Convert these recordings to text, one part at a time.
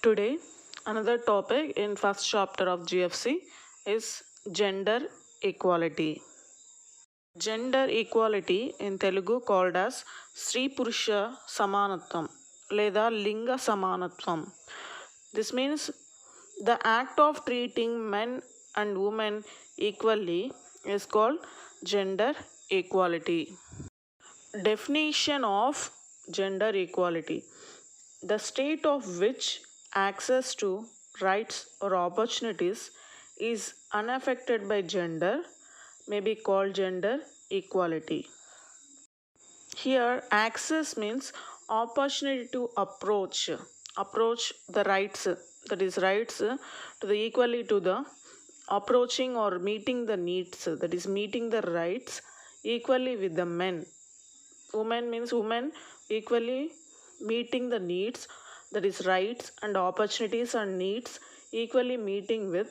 Today, another topic in first chapter of GFC is gender equality. Gender equality in Telugu called as Sri Purusha Samanatvam లేదా లింగ సమానత్వం. This means the act of treating men and women equally is called gender equality. Definition of gender equality: the state of which access to rights or opportunities is unaffected by gender may be called gender equality. Here, access means opportunity to approach the rights, that is rights to the equally to the approaching or meeting the needs, that is meeting the rights equally with the men. Women means women equally meeting the needs, that is rights and opportunities and needs equally meeting with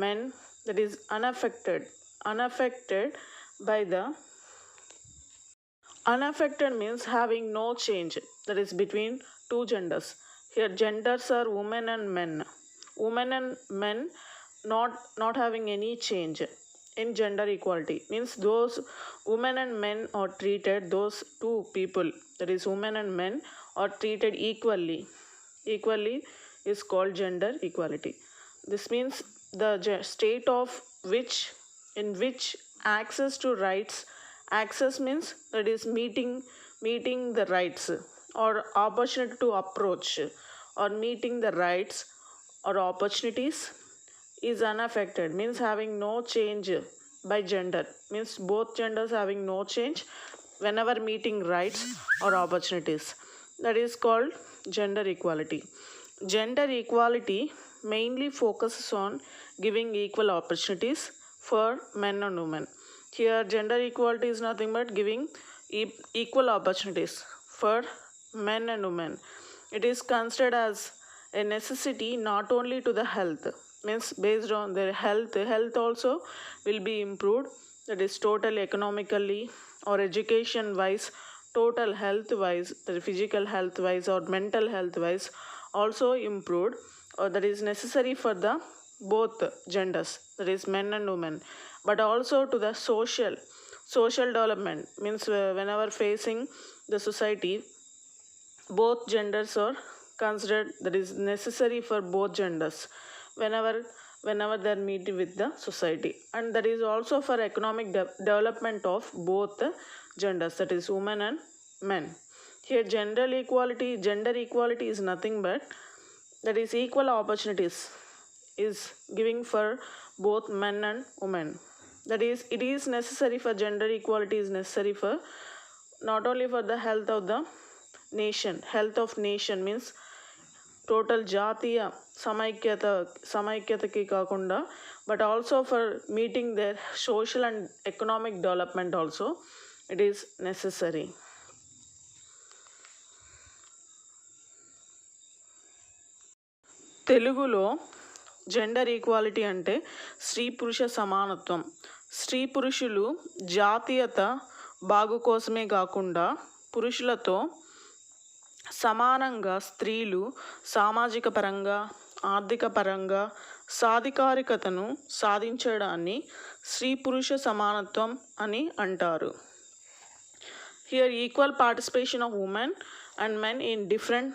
men, that is unaffected by the unaffected means having no change, that is between two genders. Here genders are women and men. Women and men not having any change in gender equality means those women and men are treated, those two people, that is women and men, are treated equally is called gender equality. This means the state of which in which access to rights, access means that is meeting the rights or opportunity to approach or meeting the rights or opportunities is unaffected means having no change by gender, means both genders having no change whenever meeting rights or opportunities, that is called gender equality. Gender equality mainly focuses on giving equal opportunities for men and women. Here gender equality is nothing but giving equal opportunities for men and women. It is considered as a necessity not only to the health, means based on their health also will be improved, that is total economically or education wise, total health wise, the physical health wise or mental health wise also improved, or that is necessary for the both genders, that is men and women. But also to the social development means whenever facing the society, both genders are considered, that is necessary for both genders whenever they are meeting with the society. And that is also for economic development of both genders, that is women and men. Here gender equality is nothing but that is equal opportunities is giving for both men and women. That is, it is necessary for gender equality is necessary for not only for the health of the nation, health of nation means total జాతీయ సమైక్యతకి కాకుండా, but also for meeting their social and economic development also it is necessary. తెలుగులో gender equality అంటే స్త్రీ పురుష సమానత్వం. స్త్రీ పురుషులు జాతీయత బాగు కోసమే కాకుండా పురుషులతో సమానంగా స్త్రీలు సామాజిక పరంగా ఆర్థిక పరంగా సాధికారికతను సాధించడాన్ని స్త్రీ పురుష సమానత్వం అని అంటారు. Here equal participation of women and men in different,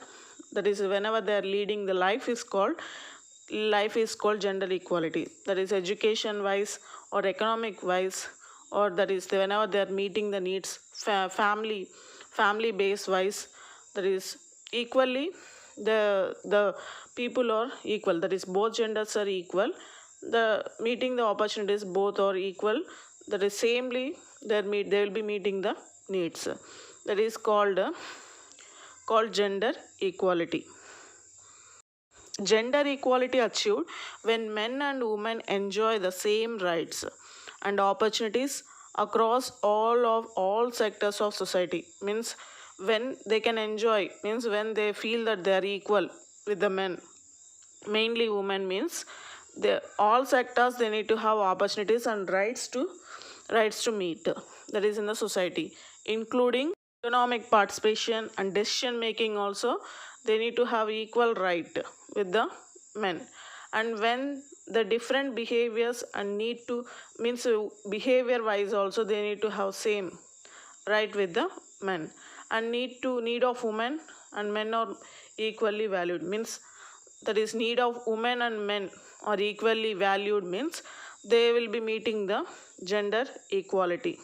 that is whenever they are leading the life is called gender equality, that is education wise or economic wise, or that is whenever they are meeting the needs family base wise, that is equally the people are equal, that is both genders are equal, the meeting the opportunities both are equal, that is samely they will be meeting the needs, that is called gender equality. Gender equality achieved when men and women enjoy the same rights and opportunities across all sectors of society, means when they can enjoy, means when they feel that they are equal with the men, mainly women, means all sectors they need to have opportunities and rights to meet, that is in the society, including economic participation and decision making also they need to have equal right with the men. And when the different behaviors and need to means behavior wise also they need to have same right with the men. And need of women and men are equally valued means, that is need of women and men are equally valued means they will be meeting the gender equality.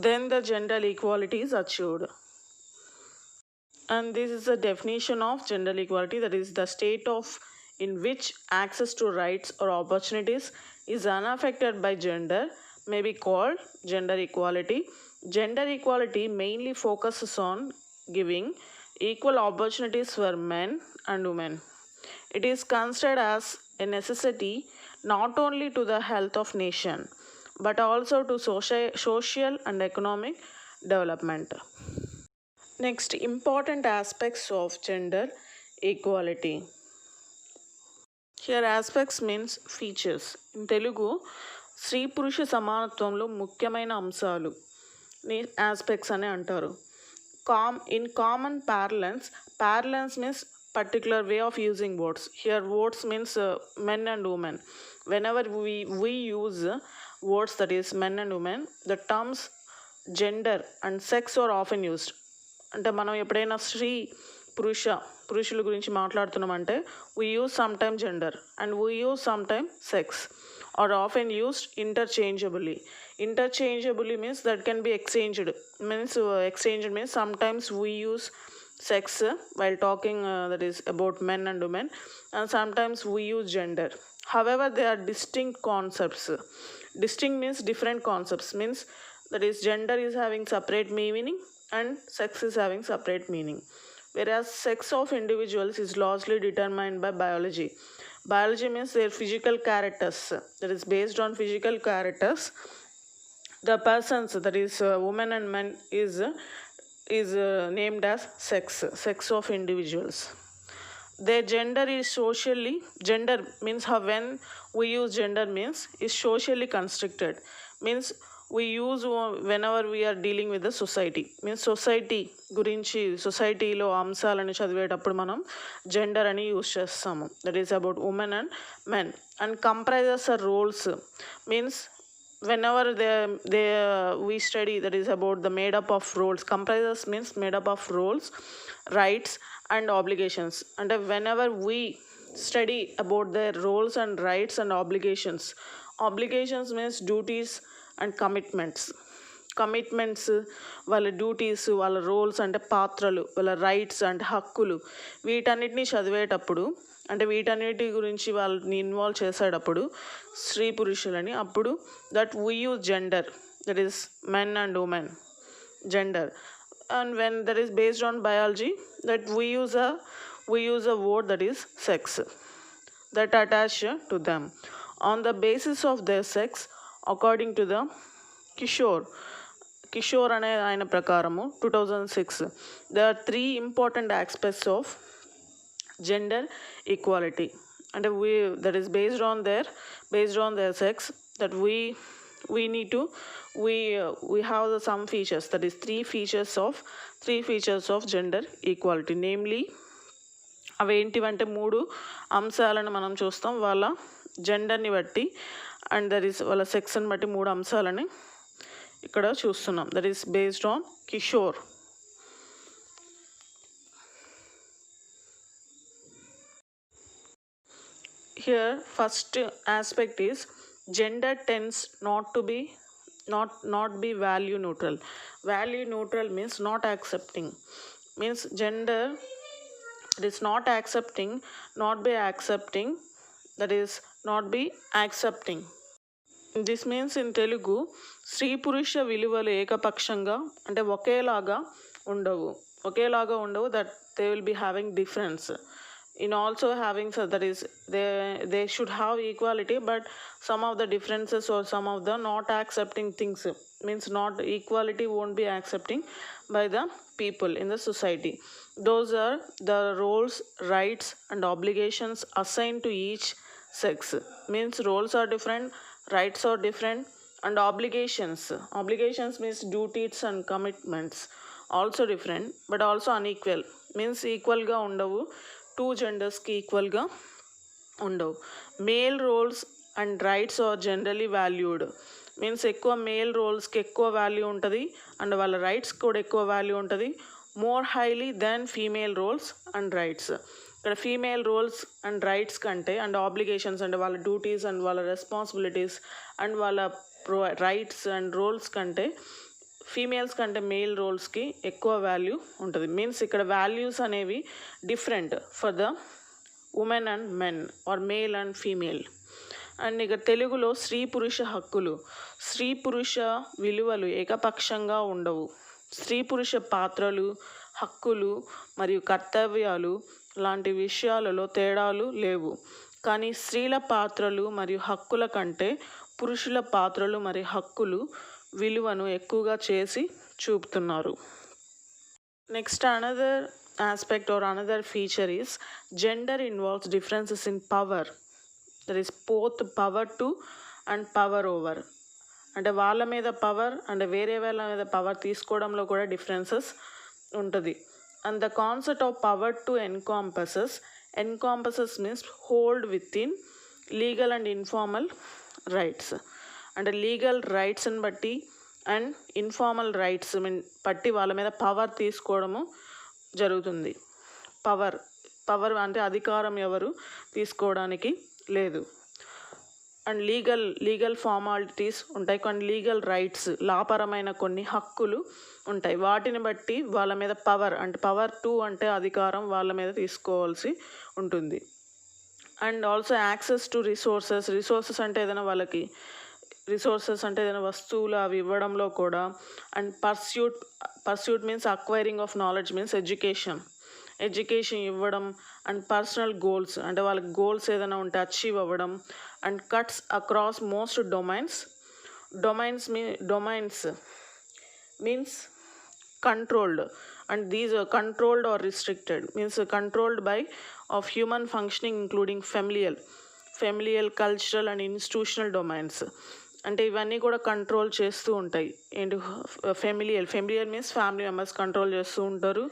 Then the gender equality is achieved. And this is the definition of gender equality, that is the state of in which access to rights or opportunities is unaffected by gender may be called gender equality. Gender equality mainly focuses on giving equal opportunities for men and women. It is considered as a necessity not only to the health of nation but also to social and economic development. Next, important aspects of gender equality. Here aspects means features. In Telugu, స్త్రీ పురుష సమానత్వంలో ముఖ్యమైన అంశాలు aspects అని అంటారు. In common parlance means particular way of using words. Here words means men and women. Whenever we use words that is men and women, the terms gender and sex are often used. అంటే మనం ఎప్పుడైనా పురుషుల గురించి మాట్లాడుతున్నామంటే we use sometime gender and we use sometime sex, or often used interchangeably. Interchangeably means that can be exchanged. Exchanged means sometimes we use sex while talking that is about men and women, and sometimes we use gender. However, they are distinct concepts. Distinct means different concepts, means that is gender is having separate meaning and sex is having separate meaning. Whereas sex of individuals is largely determined by biology. Biology means their physical characters, that is based on physical characters. The persons, that is women and men, is named as sex of individuals. Their gender is socially, gender means how when we use gender means is socially constructed, means we use whenever we are dealing with the society, means society గురించి సొసైటీలో అంశాలను చదివేటప్పుడు మనం gender అని use చేస్తాము. That is about women and men. And comprises or roles means whenever we study, that is about the made up of roles. Comprises means made up of roles, rights and obligations. And whenever we study about their roles and rights and obligations means duties and commitments వాళ్ళ duties, వాళ్ళ roles అంటే పాత్రలు, వాళ్ళ rights అంటే హక్కులు, వీటన్నిటిని చదివేటప్పుడు అంటే వీటన్నిటి గురించి వాళ్ళని ఇన్వాల్వ్ చేసేటప్పుడు స్త్రీ పురుషులని, అప్పుడు that we use gender, that is men and women gender. And when that is based on biology, that we use a word that is sex that attach to them on the basis of their sex. According to the Kishore అనే ఆయన ప్రకారము 2006, there are 3 important aspects of gender equality. And that is based on their sex, that we need to we have some features, that is 3 features of gender equality. Namely, అవి ఏంటివంటే 3 అంశాలను మనం చూస్తాం వాళ్ళ జెండర్ని బట్టి, and that is వాళ్ళ సెక్స్ని బట్టి 3 అంశాలని ఇక్కడ చూస్తున్నాం. That is based on Kishore. Here first aspect is gender tends not be value neutral. Value neutral means not accepting, means gender is not accepting, that is not be accepting. This means in Telugu, స్త్రీ పురుష విలువలు ఏకపక్షంగా అంటే ఒకేలాగా ఉండవు, that they will be having difference in also having, so that is they should have equality, but some of the differences or some of the not accepting things, means not equality won't be accepting by the people in the society. Those are the roles, rights and obligations assigned to each sex. Means roles are different, rights are different, and obligations means duties and commitments also different but also unequal. Means ఈక్వల్గా ఉండవు, two జెండర్స్కి ఈక్వల్గా ఉండవు. Male roles and rights are generally valued. Means ఎక్కువ male రోల్స్కి ఎక్కువ value ఉంటుంది and వాళ్ళ రైట్స్ కూడా ఎక్కువ వాల్యూ ఉంటుంది, more highly than female roles and rights. ఇక్కడ ఫీమేల్ రోల్స్ అండ్ రైట్స్ కంటే అండ్ ఆబ్లిగేషన్స్ అంటే వాళ్ళ డ్యూటీస్ అండ్ వాళ్ళ రెస్పాన్సిబిలిటీస్ అండ్ వాళ్ళ రైట్స్ అండ్ రోల్స్ కంటే ఫీమేల్స్ కంటే మేల్ రోల్స్కి ఎక్కువ వాల్యూ ఉంటుంది. మీన్స్ ఇక్కడ వాల్యూస్ అనేవి different for the women and men or male and female. And ఇక తెలుగులో స్త్రీ పురుష హక్కులు. స్త్రీ పురుష విలువలు ఏకపక్షంగా ఉండవు. స్త్రీ పురుష పాత్రలు, హక్కులు మరియు కర్తవ్యాలు లాంటి విషయాలలో తేడాలు లేవు. కానీ స్త్రీల పాత్రలు మరియు హక్కుల కంటే పురుషుల పాత్రలు మరియు హక్కులు విలువను ఎక్కువగా చేసి చూపుతున్నారు. Next another aspect or another feature is gender involves differences in power. There is both power to and power over. అంటే వాళ్ళ మీద పవర్ అంటే వేరే వాళ్ళ మీద పవర్ తీసుకోవడంలో కూడా డిఫరెన్సెస్ ఉంటుంది. And the concept of power to encompasses means hold within legal and informal rights. అంటే లీగల్ రైట్స్ని బట్టి అండ్ ఇన్ఫార్మల్ రైట్స్ బట్టి వాళ్ళ మీద పవర్ తీసుకోవడము జరుగుతుంది. పవర్ అంటే అధికారం ఎవరు తీసుకోవడానికి లేదు. అండ్ లీగల్ ఫార్మాలిటీస్ ఉంటాయి, కొన్ని లీగల్ రైట్స్ లాపరమైన కొన్ని హక్కులు ఉంటాయి. వాటిని బట్టి వాళ్ళ మీద పవర్ అంటే పవర్ టు అంటే అధికారం వాళ్ళ మీద తీసుకోవాల్సి ఉంటుంది. And also access to resources అంటే ఏదైనా వాళ్ళకి రిసోర్సెస్ అంటే ఏదైనా వస్తువులు అవి ఇవ్వడంలో కూడా. And pursuit means acquiring of knowledge means education ఇవ్వడం. అండ్ పర్సనల్ గోల్స్ అంటే వాళ్ళకి గోల్స్ ఏదైనా ఉంటే అచీవ్ అవ్వడం. And cuts across most domains means controlled, and these are controlled or restricted means controlled by of human functioning including familial cultural and institutional domains. అంటే ఇవన్నీ కూడా control చేస్తూ ఉంటాయి. ఏంటి familial means family members control చేస్తూ ఉంటారు.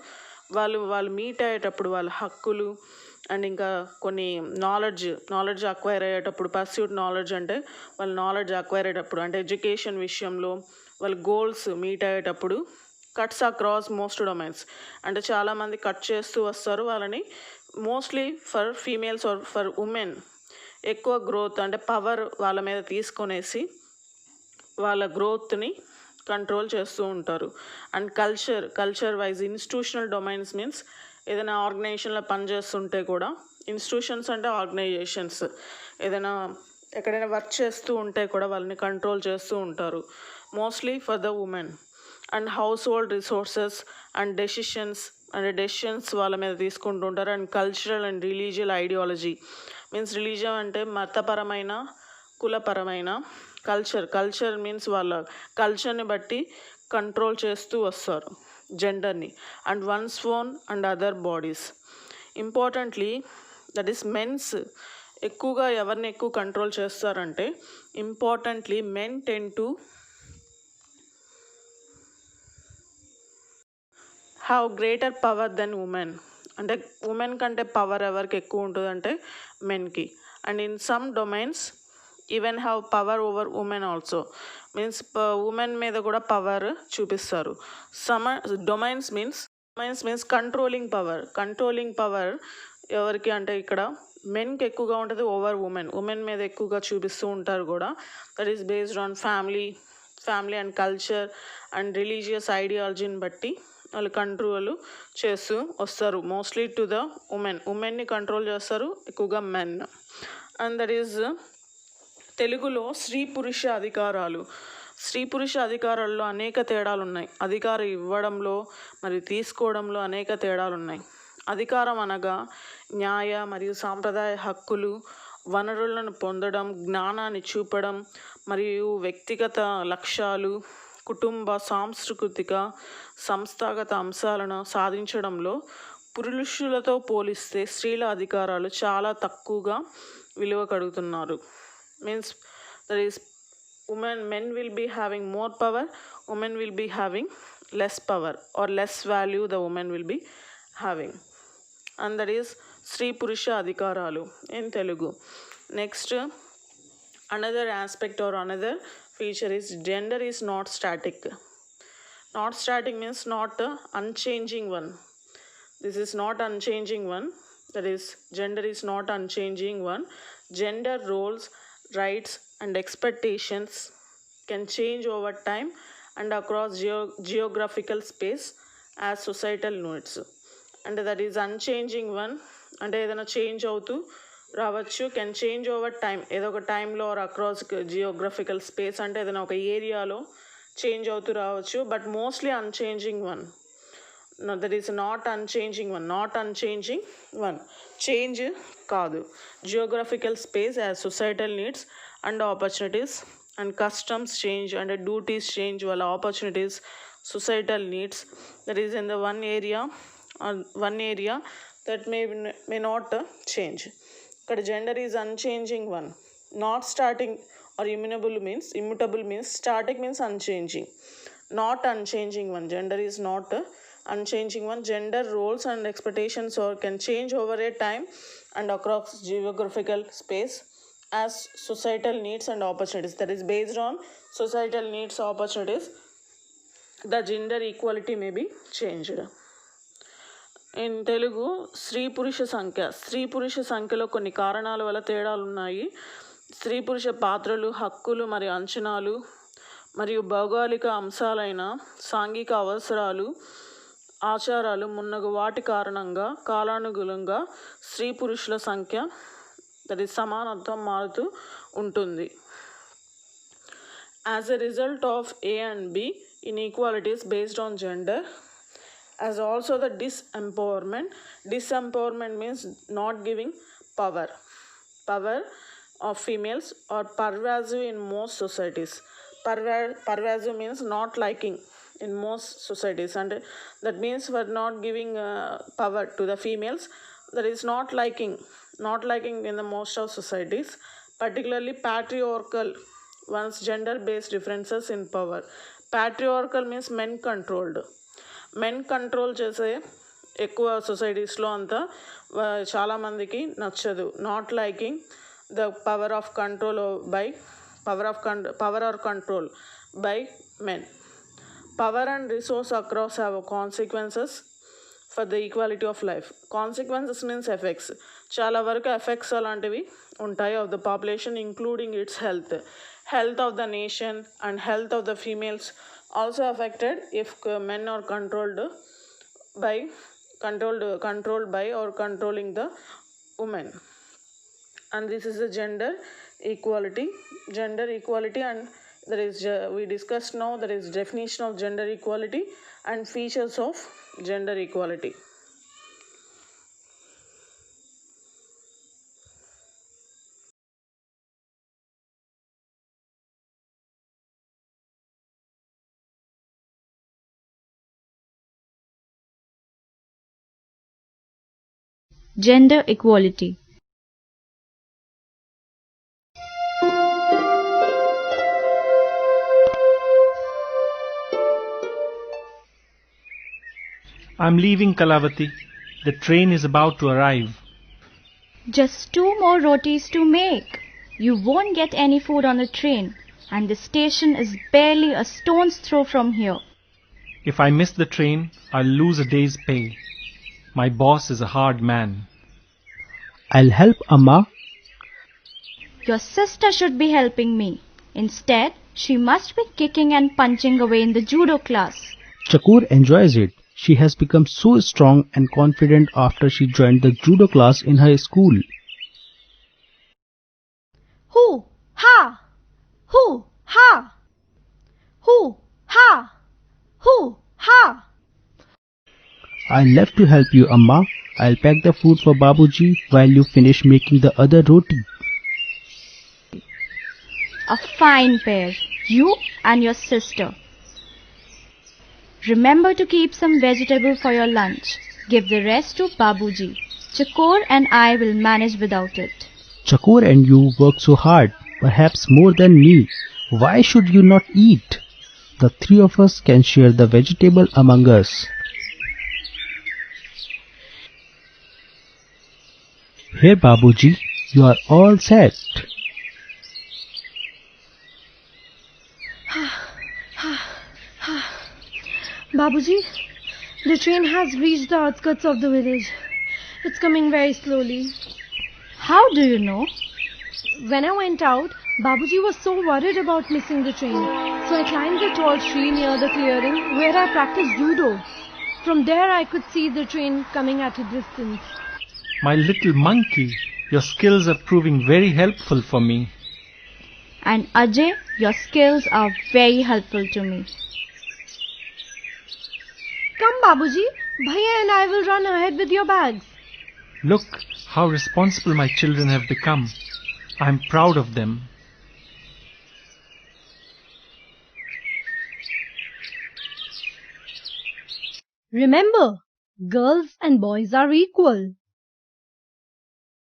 వాళ్ళు meet అయ్యేటప్పుడు వాళ్ళ హక్కులు అండ్ ఇంకా కొన్ని నాలెడ్జ్ అక్వైర్ అయ్యేటప్పుడు పర్స్యూట్ నాలెడ్జ్ అంటే వాళ్ళ నాలెడ్జ్ అక్వైర్ అయ్యేటప్పుడు అంటే ఎడ్యుకేషన్ విషయంలో వాళ్ళ గోల్స్ మీట్ అయ్యేటప్పుడు కట్స్ అక్రాస్ మోస్ట్ డొమైన్స్ అంటే చాలామంది కట్ చేస్తూ వస్తారు వాళ్ళని. Mostly for females or for women ఎక్కువ గ్రోత్ అంటే పవర్ వాళ్ళ మీద తీసుకొనేసి వాళ్ళ గ్రోత్ని కంట్రోల్ చేస్తూ ఉంటారు. And culture wise institutional domains means ఏదైనా ఆర్గనైజేషన్లో పనిచేస్తుంటే కూడా ఇన్స్టిట్యూషన్స్ అంటే ఆర్గనైజేషన్స్ ఏదైనా ఎక్కడైనా వర్క్ చేస్తూ ఉంటే కూడా వాళ్ళని కంట్రోల్ చేస్తూ ఉంటారు mostly for the women. And household resources and decisions వాళ్ళ మీద తీసుకుంటూ ఉంటారు. And cultural and religious ideology means religion అంటే మతపరమైన కులపరమైన కల్చర్ మీన్స్ వాళ్ళ కల్చర్ని బట్టి కంట్రోల్ చేస్తూ వస్తారు జెండర్ని. And ones own and other bodies. Importantly that is men's ఎక్కువగా ఎవరిని ఎక్కువ కంట్రోల్ చేస్తారంటే importantly men tend to have greater power than women. అంటే ఉమెన్ కంటే పవర్ ఎవరికి ఎక్కువ ఉంటుందంటే మెన్కి. And in some domains even have power over women also means women మీద కూడా పవర్ చూపిస్తారు. డొమైన్స్ మీన్స్ కంట్రోలింగ్ పవర్ ఎవరికి అంటే ఇక్కడ మెన్కి ఎక్కువగా ఉంటుంది ఓవర్ ఉమెన్ మీద ఎక్కువగా చూపిస్తూ ఉంటారు కూడా. That is based on family and culture and religious ఐడియాలజీని బట్టి వాళ్ళు కంట్రోల్ చేస్తూ వస్తారు మోస్ట్లీ టు ద ఉమెన్ని కంట్రోల్ చేస్తారు ఎక్కువగా మెన్. అండ్ దట్ ఈజ్ తెలుగులో స్త్రీ పురుష అధికారాల్లో అనేక తేడాలు ఉన్నాయి. అధికారం ఇవ్వడంలో మరియు తీసుకోవడంలో అనేక తేడాలు ఉన్నాయి. అధికారం అనగా న్యాయ మరియు సాంప్రదాయ హక్కులు, వనరులను పొందడం, జ్ఞానాన్ని చూపడం మరియు వ్యక్తిగత లక్ష్యాలు, కుటుంబ సాంస్కృతిక సంస్థాగత అంశాలను సాధించడంలో పురుషులతో పోలిస్తే స్త్రీల అధికారాలు చాలా తక్కువగా విలువ కలుగుతున్నారు. Means that is men will be having more power, women will be having less power or less value the woman will be having. And that is Sri Purusha Adhikaralu in Telugu. Next, another aspect or another feature is gender is not static. Not static means not unchanging one. This is not unchanging one. That is, gender is not unchanging one. Gender roles, rights, and expectations can change over time and across geographical space as societal needs. And that is unchanging one. అంటే ఏదైనా change అవుతూ రావచ్చు, can change over time, ఏదో ఒక టైంలో are across geographical space అంటే ఏదైనా ఒక ఏరియాలో చేంజ్ అవుతూ రావచ్చు, but mostly unchanging one. That is not unchanging one. Not unchanging one, change కాదు. Geographical space as societal needs and opportunities and customs change and duties change వాళ్ళ opportunities, societal needs, that is in the one area that may not change. But gender is unchanging one. Not starting or immutable means static means unchanging. Not unchanging one. Gender is not unchanging one. Gender roles and expectations can change over a time and across geographical space as societal needs and opportunities. That is based on societal needs, opportunities. The gender equality may be changed. In Telugu స్త్రీ పురుష సంఖ్య. స్త్రీ పురుష సంఖ్యలో కొన్ని కారణాల వల్ల తేడాలు ఉన్నాయి. స్త్రీ పురుష పాత్రలు, హక్కులు మరియు అంచనాలు మరియు భౌగోళిక అంశాలైన సాంఘిక అవసరాలు, ఆచారాలు మున్నగు వాటి కారణంగా కాలానుగుణంగా స్త్రీ పురుషుల సంఖ్య దట్ ఈస్ సమానత్వం మారుతూ ఉంటుంది. As a result of A and B inequalities based on gender, as also the disempowerment. Disempowerment means not giving power of females or pervasive in most societies. Pervasive means not liking in most societies, and that means we're not giving power to the females. That is not liking in the most of societies, particularly patriarchal ones, gender based differences in power. Patriarchal means men controlled. Men control చేసే ఎక్కువ సొసైటీస్లో అంతా చాలామందికి నచ్చదు. Not liking the power or control by men. Power and resource across have consequences for the equality of life. Consequences means effects. చాలా వరకు effects అలాంటివి ఉంటాయి of the population, including its health of the nation and health of the females also affected if men are controlled by or controlling the women. And this is the gender equality. And there is we discussed now there is definition of gender equality and features of gender equality. Gender equality. I'm leaving Kalavati. The train is about to arrive. Just 2 more rotis to make. You won't get any food on the train, and the station is barely a stone's throw from here. If I miss the train, I'll lose a day's pay. My boss is a hard man. I'll help Amma. Your sister should be helping me. Instead, she must be kicking and punching away in the judo class. Chakur enjoys it. She has become so strong and confident after she joined the judo class in her school. Hoo ha! Hoo ha! Hoo ha! Hoo ha! I'll love to help you, Amma. I'll pack the food for Babuji while you finish making the other roti. A fine pair, you and your sister. Remember to keep some vegetable for your lunch. Give the rest to Babuji. Chakur and I will manage without it. Chakur and you work so hard, perhaps more than me. Why should you not eat? the three of us can share the vegetable among us. Here, Babuji, you are all set. Babuji, the train has reached the outskirts of the village. It's coming very slowly. How do you know? When I went out, Babuji was so worried about missing the train. So I climbed the tall tree near the clearing where I practiced judo. From there I could see the train coming at a distance. My little monkey, your skills are proving very helpful for me. And Ajay, your skills are very helpful to me. Come Babuji, Bhaiya and I will run ahead with your bags. Look how responsible my children have become. I am proud of them. Remember, girls and boys are equal.